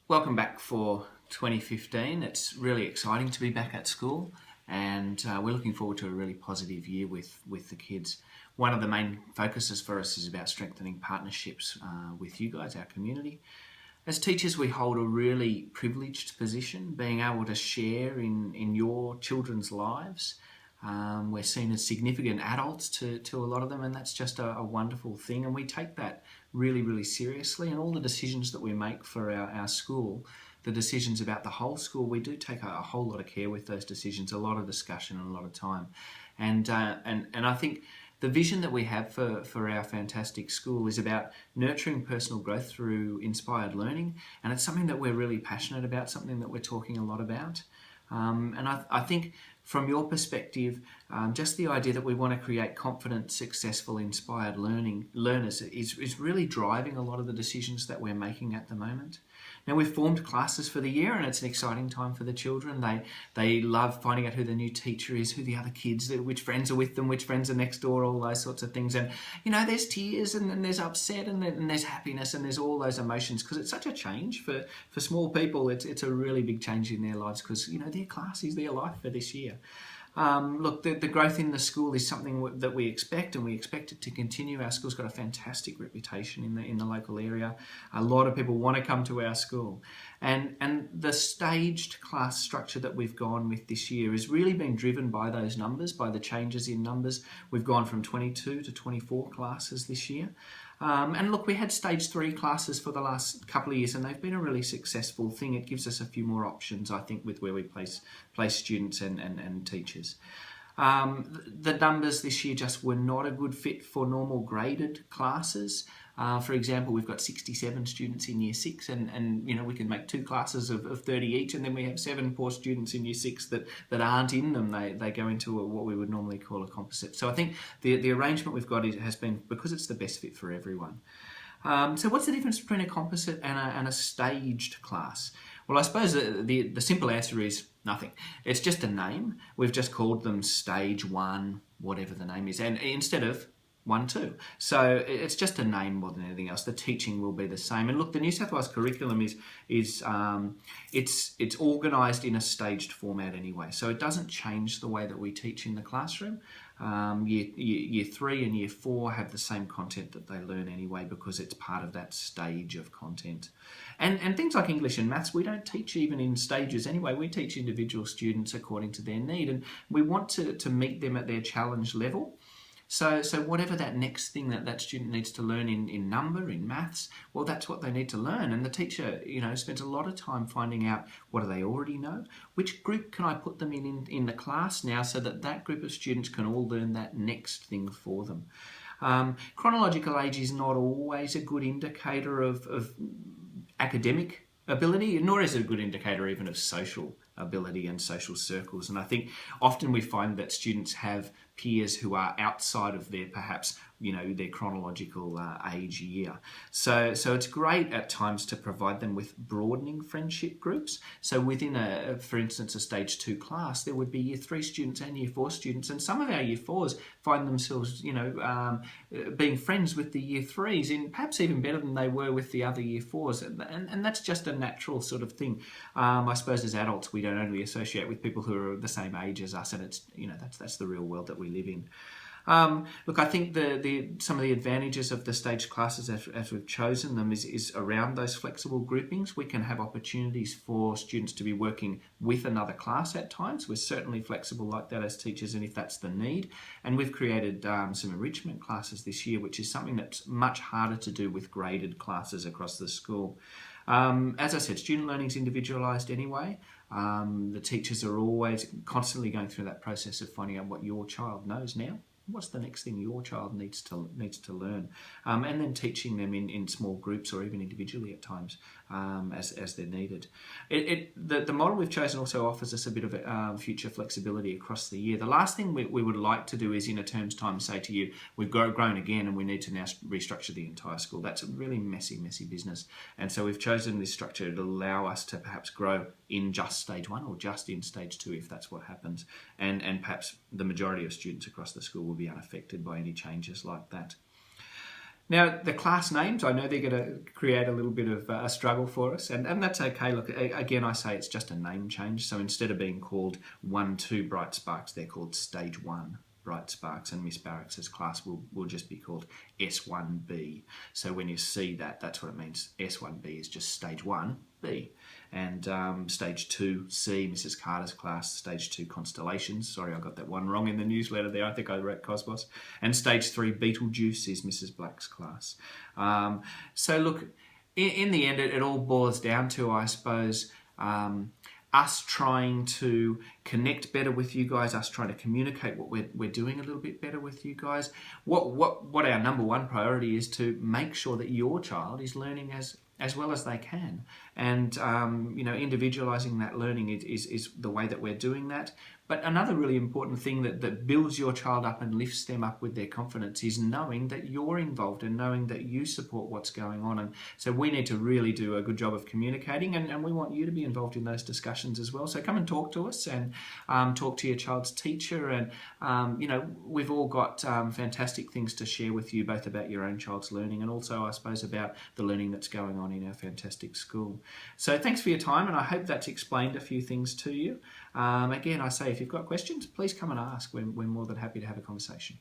Welcome back for 2015. It's really exciting to be back at school, and we're looking forward to a really positive year with the kids. One of the main focuses for us is about strengthening partnerships with you guys, our community. As teachers, we hold a really privileged position, being able to share in your children's lives. We're seen as significant adults to a lot of them, and that's just a wonderful thing. And we take that really, really seriously. And all the decisions that we make for our school, the decisions about the whole school, we do take a whole lot of care with those decisions, a lot of discussion and a lot of time. And I think the vision that we have for our fantastic school is about nurturing personal growth through inspired learning. And it's something that we're really passionate about, something that we're talking a lot about. And I think from your perspective, just the idea that we want to create confident, successful, inspired learners is really driving a lot of the decisions that we're making at the moment. Now, we've formed classes for the year, and it's an exciting time for the children. They love finding out who the new teacher is, who the other kids, which friends are with them, which friends are next door, all those sorts of things. And, there's tears and there's upset and there's happiness and there's all those emotions because it's such a change for small people. It's a really big change in their lives because, their class is their life for this year. Look, the growth in the school is something that we expect, and we expect it to continue. Our school's got a fantastic reputation in the local area. A lot of people want to come to our school, and the staged class structure that we've gone with this year is really being driven by those numbers, by the changes in numbers. We've gone from 22 to 24 classes this year. And look, we had stage 3 classes for the last couple of years, and they've been a really successful thing. It gives us a few more options, I think, with where we place students and teachers. The numbers this year just were not a good fit for normal graded classes. For example, we've got 67 students in Year 6 and we can make 2 classes of 30 each, and then we have 7 poor students in Year 6 that aren't in them. They go into what we would normally call a composite. So I think the arrangement we've got has been because it's the best fit for everyone. So what's the difference between a composite and a staged class? Well, I suppose the simple answer is nothing. It's just a name. We've just called them Stage 1, whatever the name is, and instead of 1, 2. So it's just a name more than anything else. The teaching will be the same. And look, the New South Wales curriculum is organised in a staged format anyway. So it doesn't change the way that we teach in the classroom. Year 3 and Year 4 have the same content that they learn anyway because it's part of that stage of content. And things like English and maths, we don't teach even in stages anyway. We teach individual students according to their need, and we want to meet them at their challenge level. So whatever that next thing that student needs to learn in number, in maths, well, that's what they need to learn. And the teacher, spends a lot of time finding out what do they already know, which group can I put them in the class now so that group of students can all learn that next thing for them. Chronological age is not always a good indicator of academic ability, nor is it a good indicator even of social ability and social circles. And I think often we find that students have peers who are outside of their perhaps their chronological age year. So it's great at times to provide them with broadening friendship groups. So within for instance, a stage 2 class, there would be Year 3 students and Year 4 students, and some of our Year 4s find themselves being friends with the Year 3s, and perhaps even better than they were with the other Year 4s, and that's just a natural sort of thing. I suppose as adults we don't only associate with people who are the same age as us, and it's that's the real world that we live in. Look, I think some of the advantages of the staged classes as we've chosen them is around those flexible groupings. We can have opportunities for students to be working with another class at times. We're certainly flexible like that as teachers, and if that's the need. And we've created some enrichment classes this year, which is something that's much harder to do with graded classes across the school. As I said, student learning is individualised anyway. The teachers are always constantly going through that process of finding out what your child knows now. What's the next thing your child needs to learn, and then teaching them in small groups or even individually at times as they're needed. The model we've chosen also offers us a bit of future flexibility across the year. The last thing we would like to do is in a term's time say to you, we've grown again and we need to now restructure the entire school. That's a really messy business, and so we've chosen this structure to allow us to perhaps grow in just stage 1 or just in stage 2 if that's what happens, and perhaps the majority of students across the school will be unaffected by any changes like that. Now, the class names, I know they're going to create a little bit of a struggle for us, and that's okay. Look, again, I say it's just a name change. So instead of being called 1-2 Bright Sparks, they're called Stage 1 Bright Sparks, and Miss Barracks's class will just be called S1B. So when you see that, that's what it means. S1B is just Stage 1B. And Stage 2C, Mrs. Carter's class, Stage 2 Constellations. Sorry, I got that one wrong in the newsletter there. I think I wrote Cosmos. And Stage 3 Beetlejuice is Mrs. Black's class. So look, in the end, it all boils down to, I suppose, us trying to connect better with you guys, us trying to communicate what we're doing a little bit better with you guys. What our number one priority is to make sure that your child is learning as well as they can. And, individualising that learning is the way that we're doing that. But another really important thing that builds your child up and lifts them up with their confidence is knowing that you're involved and knowing that you support what's going on. And so we need to really do a good job of communicating, and we want you to be involved in those discussions as well. So come and talk to us and talk to your child's teacher. And, we've all got fantastic things to share with you, both about your own child's learning and also, I suppose, about the learning that's going on in our fantastic school. So thanks for your time, and I hope that's explained a few things to you. Again, I say, if you've got questions, please come and ask. We're more than happy to have a conversation.